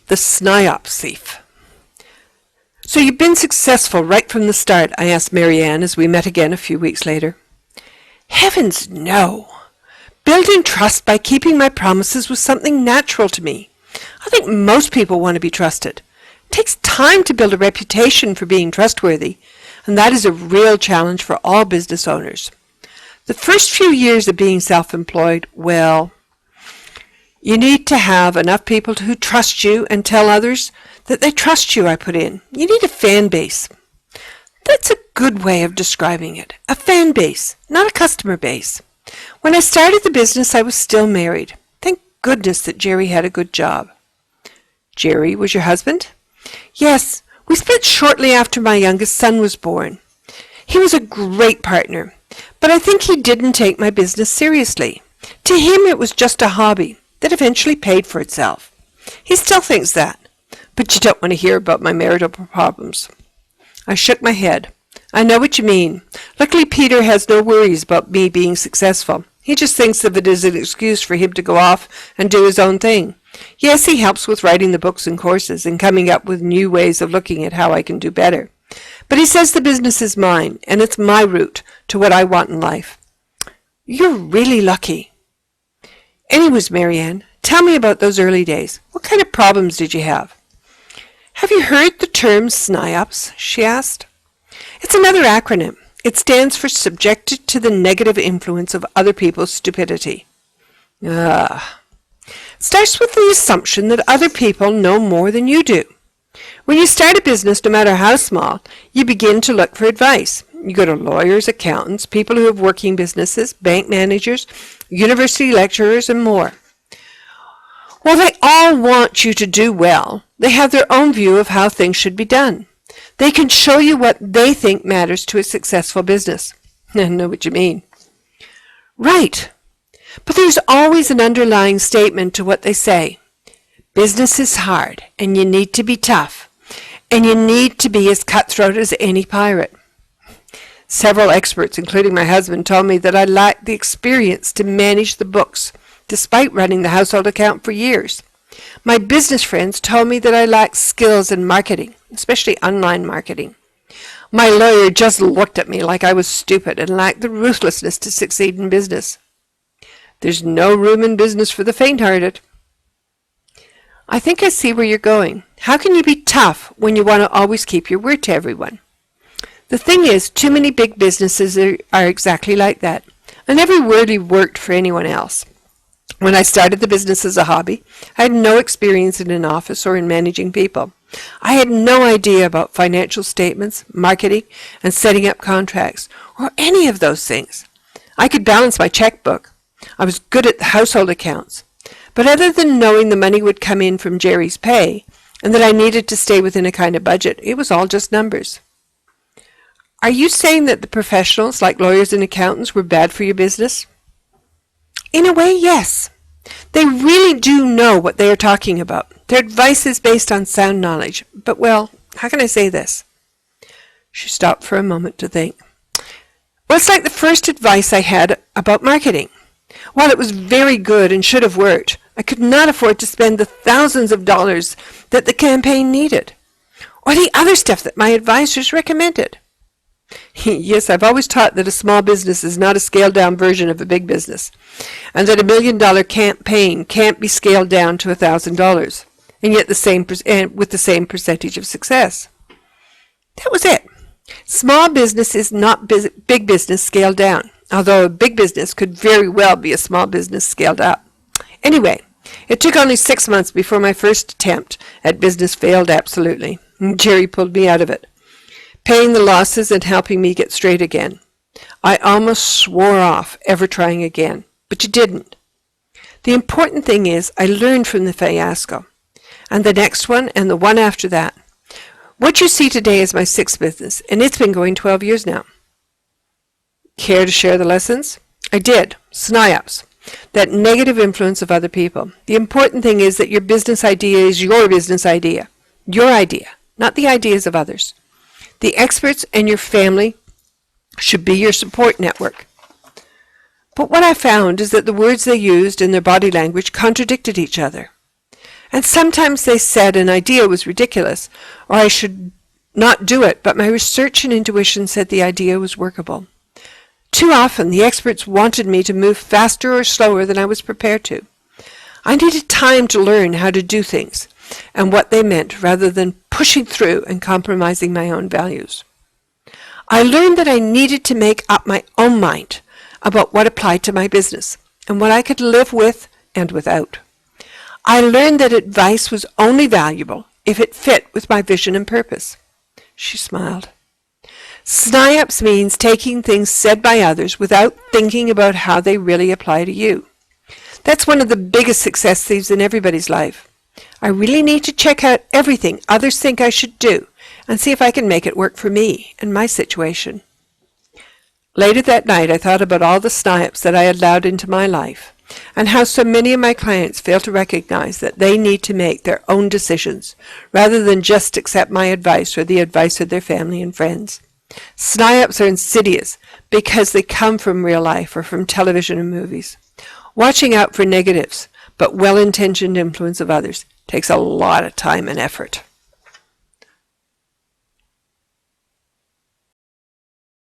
The SNIOPS Thief. So you've been successful right from the start, I asked Marianne as we met again a few weeks later. Heavens, no. Building trust by keeping my promises was something natural to me. I think most people want to be trusted. It takes time to build a reputation for being trustworthy, and that is a real challenge for all business owners. The first few years of being self-employed, well, you need to have enough people who trust you and tell others that they trust you, I put in. You need a fan base. That's a good way of describing it. A fan base, not a customer base. When I started the business, I was still married. Thank goodness that Jerry had a good job. Jerry was your husband? Yes, we split shortly after my youngest son was born. He was a great partner, but I think he didn't take my business seriously. To him, it was just a hobby that eventually paid for itself. He still thinks that, but you don't want to hear about my marital problems. I shook my head. I know what you mean. Luckily, Peter has no worries about me being successful. He just thinks of it as an excuse for him to go off and do his own thing. Yes, he helps with writing the books and courses and coming up with new ways of looking at how I can do better. But he says the business is mine, and it's my route to what I want in life. You're really lucky. Anyways, Marianne, tell me about those early days. What kind of problems did you have? Have you heard the term SNIOPS? She asked. It's another acronym. It stands for Subjected to the Negative Influence of Other People's Stupidity. It starts with the assumption that other people know more than you do. When you start a business, no matter how small, you begin to look for advice. You go to lawyers, accountants, people who have working businesses, bank managers, university lecturers, and more. While they all want you to do well, they have their own view of how things should be done. They can show you what they think matters to a successful business. I know what you mean. Right. But there's always an underlying statement to what they say. Business is hard, and you need to be tough, and you need to be as cutthroat as any pirate. Several experts, including my husband, told me that I lacked the experience to manage the books, despite running the household account for years. My business friends told me that I lacked skills in marketing, especially online marketing. My lawyer just looked at me like I was stupid and lacked the ruthlessness to succeed in business. There's no room in business for the faint-hearted. I think I see where you're going. How can you be tough when you want to always keep your word to everyone? The thing is, too many big businesses are exactly like that, and every word worked for anyone else. When I started the business as a hobby, I had no experience in an office or in managing people. I had no idea about financial statements, marketing, and setting up contracts, or any of those things. I could balance my checkbook. I was good at the household accounts. But other than knowing the money would come in from Jerry's pay, and that I needed to stay within a kind of budget, it was all just numbers. Are you saying that the professionals, like lawyers and accountants, were bad for your business? In a way, yes. They really do know what they are talking about. Their advice is based on sound knowledge. But, well, how can I say this? She stopped for a moment to think. Well, it's like the first advice I had about marketing. While it was very good and should have worked, I could not afford to spend the thousands of dollars that the campaign needed, or the other stuff that my advisors recommended. Yes, I've always taught that a small business is not a scaled-down version of a big business, and that $1 million campaign can't be scaled down to $1,000, and yet with the same percentage of success. That was it. Small business is not big business scaled down, although a big business could very well be a small business scaled up. Anyway, it took only 6 months before my first attempt at business failed absolutely. Jerry pulled me out of it, paying the losses and helping me get straight again. I almost swore off ever trying again, but you didn't. The important thing is I learned from the fiasco, and the next one and the one after that. What you see today is my 6th business, and it's been going 12 years now. Care to share the lessons? I did. SNIOPS. That negative influence of other people. The important thing is that your business idea is your business idea. Your idea, not the ideas of others. The experts and your family should be your support network. But what I found is that the words they used and their body language contradicted each other. And sometimes they said an idea was ridiculous, or I should not do it, but my research and intuition said the idea was workable. Too often, the experts wanted me to move faster or slower than I was prepared to. I needed time to learn how to do things and what they meant rather than pushing through and compromising my own values. I learned that I needed to make up my own mind about what applied to my business and what I could live with and without. I learned that advice was only valuable if it fit with my vision and purpose. She smiled. SNIOPS means taking things said by others without thinking about how they really apply to you. That's one of the biggest success thieves in everybody's life. I really need to check out everything others think I should do and see if I can make it work for me and my situation. Later that night, I thought about all the SNIOPS that I had allowed into my life and how so many of my clients fail to recognize that they need to make their own decisions rather than just accept my advice or the advice of their family and friends. SNIOPS are insidious because they come from real life or from television and movies. Watching out for negatives but well-intentioned influence of others takes a lot of time and effort.